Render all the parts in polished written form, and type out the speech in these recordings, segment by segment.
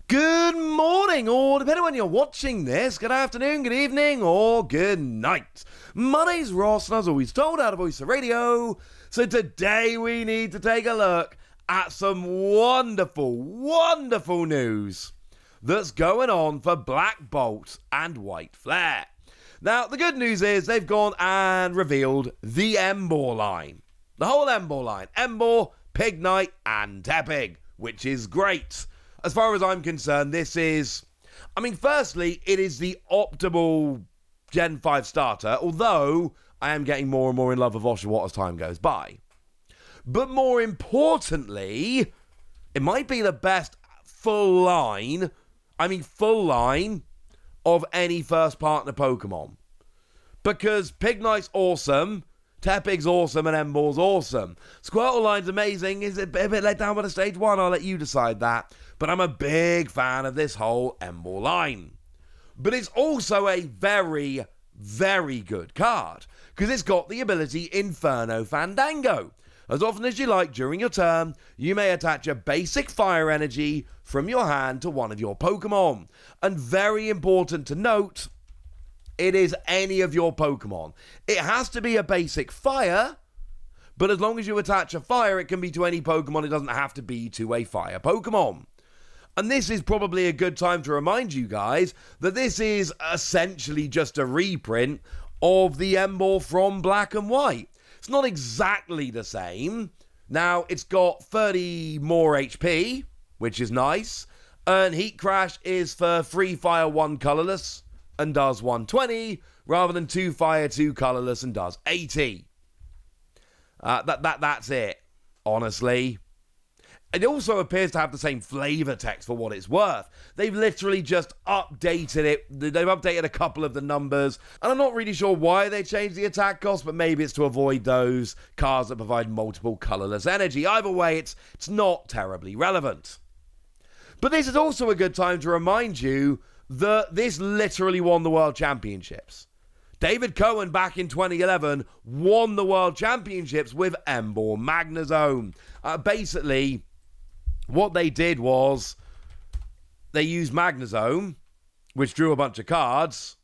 Good morning, or depending on when you're watching this, good afternoon, good evening, or good night. My name's Ross, and as always told, out of Voice of Radio. So today we need to take a look at some wonderful news that's going on for Black Bolt and White Flare. Now, the good news is they've gone and revealed the Emboar line. The whole Emboar line. Emboar, Pignite, and Tepig, which is great. As far as I'm concerned, this is... firstly, it is the optimal Gen 5 starter, although I am getting more and more in love with Oshawott as time goes by. But more importantly, it might be the best full line of any first partner Pokemon. Because Pignite's awesome, Tepig's awesome, and Emboar's awesome. Squirtle line's amazing. Is it a bit let down by the stage 1? I'll let you decide that. But I'm a big fan of this whole Emboar line. But it's also a very, very good card, because it's got the ability Inferno Fandango. As often as you like during your turn, you may attach a basic fire energy from your hand to one of your Pokemon. And very important to note, it is any of your Pokemon. It has to be a basic fire, but as long as you attach a fire, it can be to any Pokemon. It doesn't have to be to a fire Pokemon. And this is probably a good time to remind you guys that this is essentially just a reprint of the Emboar from Black and White. It's not exactly the same. Now, it's got 30 more HP, which is nice. And Heat Crash is for 3 fire, 1 colorless, and does 120, rather than 2 fire, 2 colorless, and does 80. That's it, honestly. It also appears to have the same flavor text for what it's worth. They've literally just updated it. They've updated a couple of the numbers. And I'm not really sure why they changed the attack cost, but maybe it's to avoid those cards that provide multiple colorless energy. Either way, it's not terribly relevant. But this is also a good time to remind you that this literally won the World Championships. David Cohen back in 2011 won the World Championships with Emboar Magnezone. Basically, what they did was they used Magnezone, which drew a bunch of cards,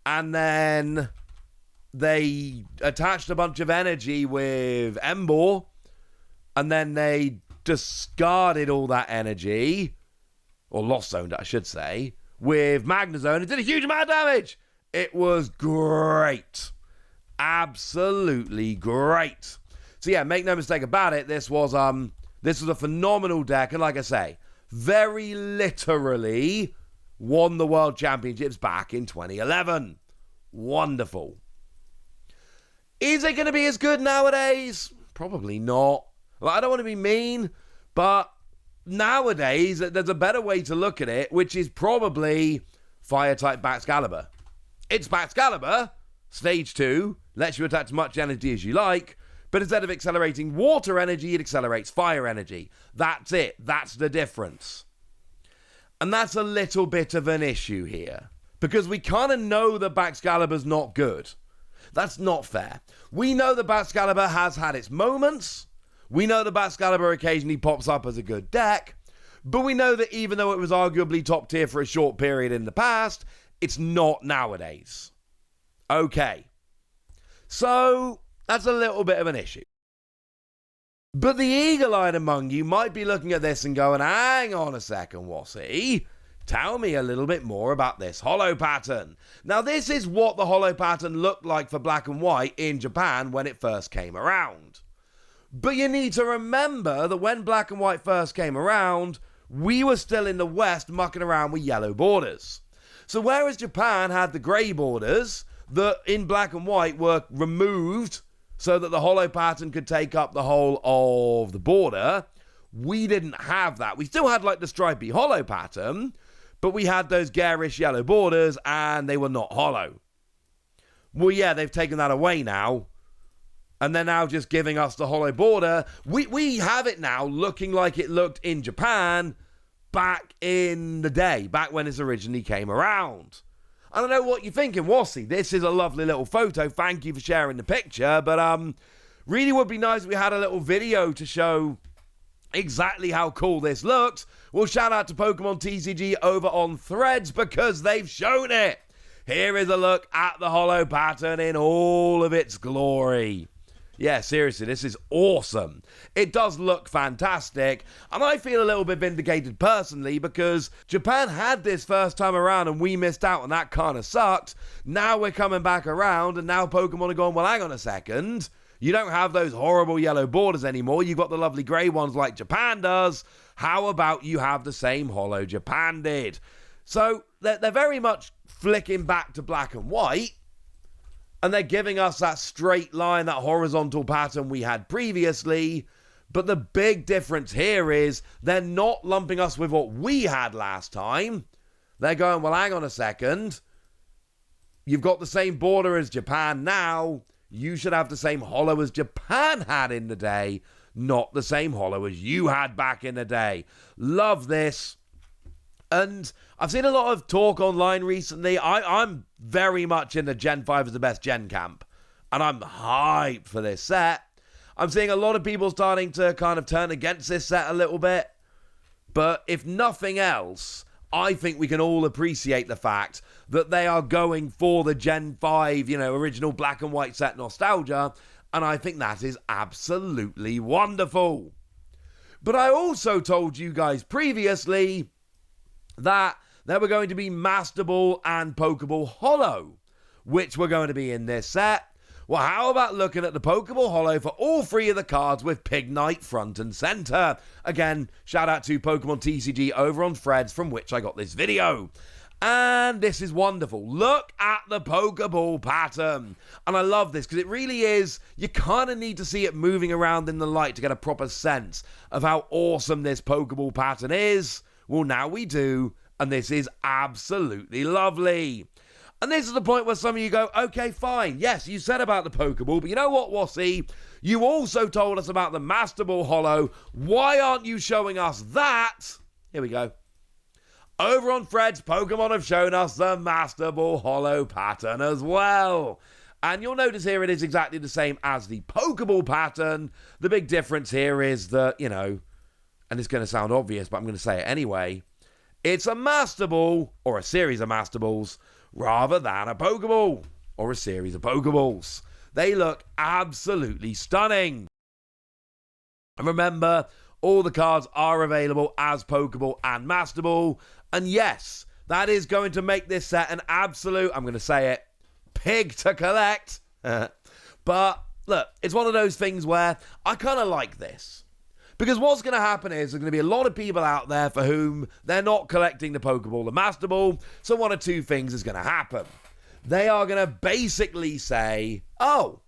and then they attached a bunch of energy with Emboar, and then they discarded all that energy, or lost zoned it, I should say, with Magnezone. It did a huge amount of damage. It was great. Absolutely great. So yeah, make no mistake about it, this was a phenomenal deck, and like I say, very literally won the World Championships back in 2011. Wonderful. Is it going to be as good nowadays? Probably not. Well, I don't want to be mean, but nowadays there's a better way to look at it, which is probably Fire-type Baxcalibur. It's Baxcalibur, Stage 2, lets you attach as much energy as you like, but instead of accelerating water energy, it accelerates fire energy. That's it. That's the difference. And that's a little bit of an issue here, because we kind of know that Baxcalibur's not good. That's not fair. We know that Baxcalibur has had its moments. We know that Baxcalibur occasionally pops up as a good deck, but we know that even though it was arguably top tier for a short period in the past, it's not nowadays. Okay. So that's a little bit of an issue. But the eagle-eyed among you might be looking at this and going, hang on a second, Wassy. Tell me a little bit more about this holo pattern. Now, this is what the holo pattern looked like for Black and White in Japan when it first came around. But you need to remember that when Black and White first came around, we were still in the West mucking around with yellow borders. So whereas Japan had the grey borders that in Black and White were removed so that the holo pattern could take up the whole of the border, we didn't have that. We still had like the stripy holo pattern, but we had those garish yellow borders and they were not holo. Well, yeah, they've taken that away now. And they're now just giving us the holo border. We have it now looking like it looked in Japan back in the day, back when it originally came around. I don't know what you're thinking, Wassy. This is a lovely little photo. Thank you for sharing the picture. But really would be nice if we had a little video to show exactly how cool this looks, well, shout out to Pokemon TCG over on Threads because they've shown it. Here is a look at the holo pattern in all of its glory. Yeah, seriously, this is awesome. It does look fantastic, and I feel a little bit vindicated personally because Japan had this first time around and we missed out, and that kind of sucked. Now we're coming back around, and now Pokemon are going, well, hang on a second. You don't have those horrible yellow borders anymore. You've got the lovely grey ones like Japan does. How about you have the same holo Japan did? So they're very much flicking back to black and white, and they're giving us that straight line, that horizontal pattern we had previously. But the big difference here is they're not lumping us with what we had last time. They're going, well, hang on a second. You've got the same border as Japan now. You should have the same holo as Japan had in the day, not the same holo as you had back in the day. Love this. And I've seen a lot of talk online recently. I'm very much in the Gen 5 is the best Gen camp. And I'm hyped for this set. I'm seeing a lot of people starting to kind of turn against this set a little bit. But if nothing else, I think we can all appreciate the fact that they are going for the Gen 5, original black and white set nostalgia. And I think that is absolutely wonderful. But I also told you guys previously that there were going to be Master Ball and Pokeball Holo, which were going to be in this set. Well, how about looking at the Pokeball Holo for all three of the cards with Pignite front and center? Again, shout out to Pokemon TCG over on Threads, from which I got this video. And this is wonderful. Look at the Pokeball pattern. And I love this because it really is, you kind of need to see it moving around in the light to get a proper sense of how awesome this Pokeball pattern is. Well, now we do, and this is absolutely lovely. And this is the point where some of you go, okay, fine, yes, you said about the Pokeball, but you know what, Wassy? You also told us about the Master Ball Holo. Why aren't you showing us that? Here we go. Over on Threads, Pokemon have shown us the Master Ball Holo pattern as well. And you'll notice here it is exactly the same as the Pokeball pattern. The big difference here is that, and it's going to sound obvious, but I'm going to say it anyway. It's a Master Ball, or a series of Master Balls, rather than a Pokeball, or a series of Pokeballs. They look absolutely stunning. And remember, all the cards are available as Pokeball and Master Ball. And yes, that is going to make this set an absolute, I'm going to say it, pig to collect. But look, it's one of those things where I kind of like this. Because what's going to happen is there's going to be a lot of people out there for whom they're not collecting the Pokeball and Master Ball. So one of two things is going to happen. They are going to basically say, oh,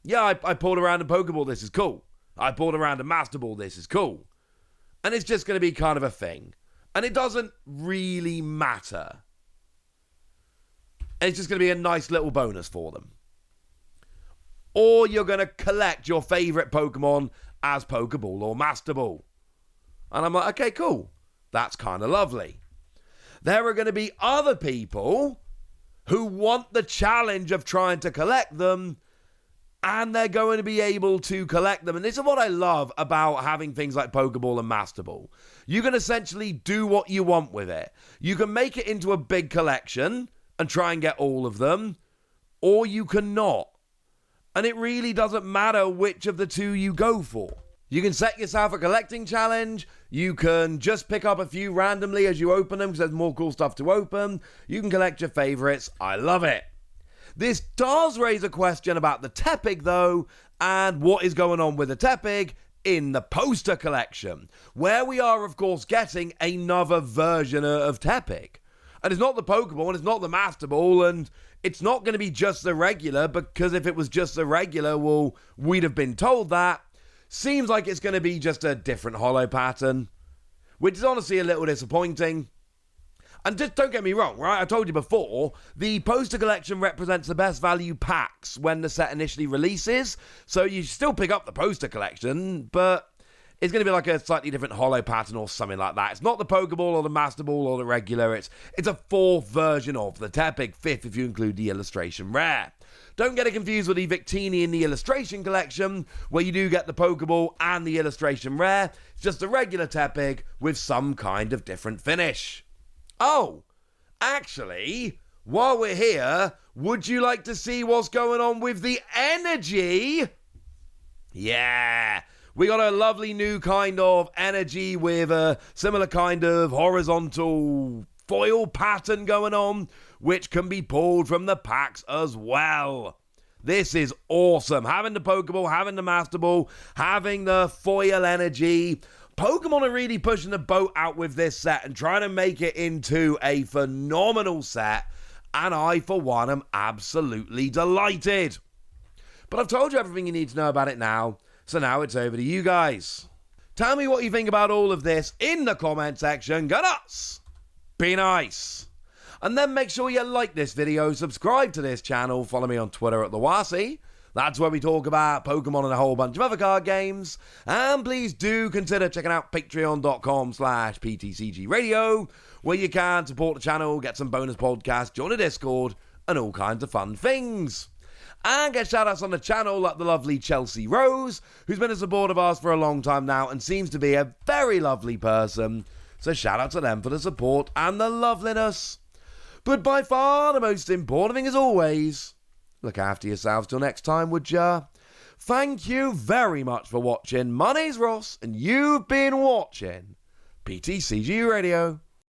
yeah, I pulled around a Pokeball, this is cool. I pulled around a Master Ball, this is cool. And it's just going to be kind of a thing. And it doesn't really matter. It's just going to be a nice little bonus for them. Or you're going to collect your favorite Pokemon as Pokeball or Master Ball. And I'm like, okay, cool. That's kind of lovely. There are going to be other people who want the challenge of trying to collect them, and they're going to be able to collect them. And this is what I love about having things like Pokeball and Master Ball. You can essentially do what you want with it. You can make it into a big collection and try and get all of them, or you cannot. And it really doesn't matter which of the two you go for. You can set yourself a collecting challenge. You can just pick up a few randomly as you open them because there's more cool stuff to open. You can collect your favorites. I love it. This does raise a question about the Tepig though, and what is going on with the Tepig in the poster collection, where we are of course getting another version of Tepig. And it's not the Pokeball, and it's not the Master Ball, and it's not going to be just the regular, because if it was just the regular, well, we'd have been told that. Seems like it's going to be just a different holo pattern, which is honestly a little disappointing. And just don't get me wrong, right? I told you before, the poster collection represents the best value packs when the set initially releases, so you still pick up the poster collection, but It's going to be like a slightly different holo pattern or something like that. It's not the Pokeball or the Master Ball or the regular. It's a fourth version of the Tepig, fifth if you include the illustration rare. Don't get it confused with the Victini in the illustration collection, where you do get the Pokeball and the illustration rare. It's just a regular Tepig with some kind of different finish. Oh, actually, while we're here, would you like to see what's going on with the energy? Yeah, we got a lovely new kind of energy with a similar kind of horizontal foil pattern going on, which can be pulled from the packs as well. This is awesome. Having the Pokeball, having the Master Ball, having the foil energy. Pokemon are really pushing the boat out with this set and trying to make it into a phenomenal set. And I, for one, am absolutely delighted. But I've told you everything you need to know about it now. So now it's over to you guys. Tell me what you think about all of this in the comment section. Go nuts! Be nice! And then make sure you like this video, subscribe to this channel, follow me on Twitter at @TheWasi. That's where we talk about Pokemon and a whole bunch of other card games. And please do consider checking out patreon.com/PTCG Radio, where you can support the channel, get some bonus podcasts, join a Discord, and all kinds of fun things. And get shout-outs on the channel like the lovely Chelsea Rose, who's been a supporter of ours for a long time now and seems to be a very lovely person. So shout out to them for the support and the loveliness. But by far the most important thing as always, look after yourselves till next time, would ya? Thank you very much for watching. My name's Ross, and you've been watching PTCG Radio.